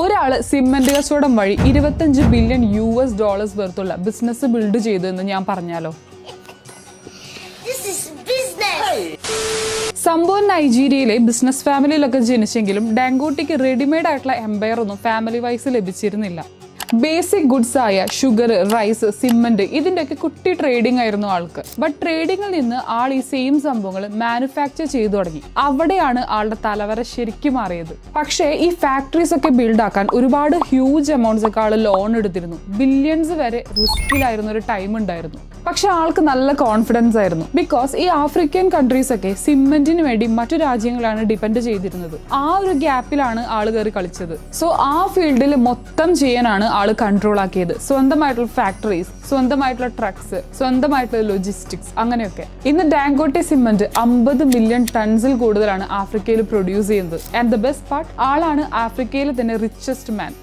ഒരാള് സിമെന്റ് കച്ചവടം വഴി $25 ബില്യൺ വെറുത്തുള്ള ബിസിനസ് ബിൽഡ് ചെയ്തെന്ന് ഞാൻ പറഞ്ഞാലോ? സംഭവം നൈജീരിയയിലെ ബിസിനസ് ഫാമിലിയിലൊക്കെ ജനിച്ചെങ്കിലും ഡാങ്കോട്ടിക്ക് റെഡിമെയ്ഡ് ആയിട്ടുള്ള എംപയർ ഒന്നും ഫാമിലി വൈസ് ലഭിച്ചിരുന്നില്ല. ബേസിക് ഗുഡ്സ് ആയ ഷുഗർ, റൈസ്, സിമെന്റ് ഇതിന്റെയൊക്കെ കുട്ടി ട്രേഡിംഗ് ആയിരുന്നു ആൾക്ക്. ബട്ട് ട്രേഡിംഗിൽ നിന്ന് ആൾ ഈ സെയിം സംഭവങ്ങൾ മാനുഫാക്ചർ ചെയ്തു തുടങ്ങി. അവിടെയാണ് ആളുടെ തലവര ശരിക്കും മാറിയത്. പക്ഷേ ഈ ഫാക്ടറീസ് ഒക്കെ ബിൽഡ് ആക്കാൻ ഒരുപാട് ഹ്യൂജ് എമൗണ്ട്സ് ഒക്കെ ആൾ ലോൺ എടുത്തിരുന്നു. ബില്യൺസ് വരെ റിസ്കിലായിരുന്ന ഒരു ടൈം ഉണ്ടായിരുന്നു. പക്ഷെ ആൾക്ക് നല്ല കോൺഫിഡൻസ് ആയിരുന്നു. ബിക്കോസ് ഈ ആഫ്രിക്കൻ കൺട്രീസ് ഒക്കെ സിമെന്റിന് വേണ്ടി മറ്റു രാജ്യങ്ങളാണ് ഡിപ്പെൻഡ് ചെയ്തിരുന്നത്. ആ ഒരു ഗ്യാപ്പിലാണ് ആള് കയറി കളിച്ചത്. സോ ആ ഫീൽഡിൽ മൊത്തം ചെയ്യാനാണ് ആള് കൺട്രോൾ ആക്കിയത്. സ്വന്തമായിട്ടുള്ള ഫാക്ടറീസ്, സ്വന്തമായിട്ടുള്ള ട്രക്സ്, സ്വന്തമായിട്ടുള്ള ലോജിസ്റ്റിക്സ്, അങ്ങനെയൊക്കെ. ഇന്ന് ഡാങ്കോട്ടെ സിമെന്റ് 50 മില്യൺ ടൺസിൽ കൂടുതലാണ് ആഫ്രിക്കയിൽ പ്രൊഡ്യൂസ് ചെയ്യുന്നത്. ആൻഡ് ദ ബെസ്റ്റ് പാർട്ട്, ആളാണ് ആഫ്രിക്കയിലെ തന്നെ റിച്ചസ്റ്റ് മാൻ.